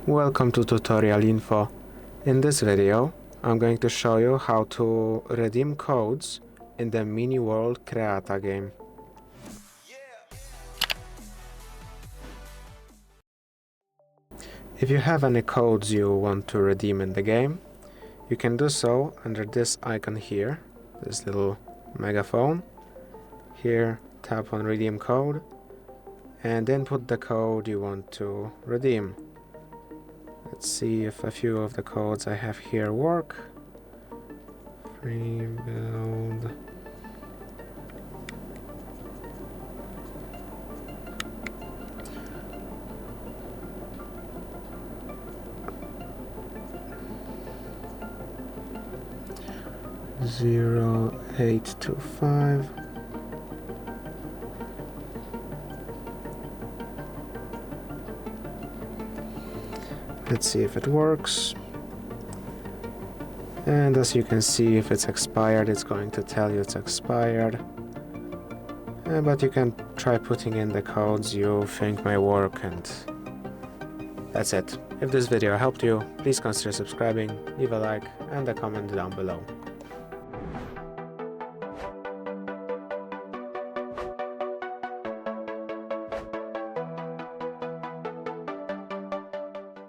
Welcome to Tutorial Info. In this video, I'm going to show you how to redeem codes in the Mini World Creata game. If you have any codes you want to redeem in the game, you can do so under this icon here, this little megaphone. Here, tap on Redeem Code, and input the code you want to redeem. Let's see if a few of the codes I have here work. Free build. Zero 825. Let's see if it works. And as you can see, if it's expired, it's going to tell you it's expired. But you can try putting in the codes you think may work, and that's it. If this video helped you, please consider subscribing, leave a like and a comment down below.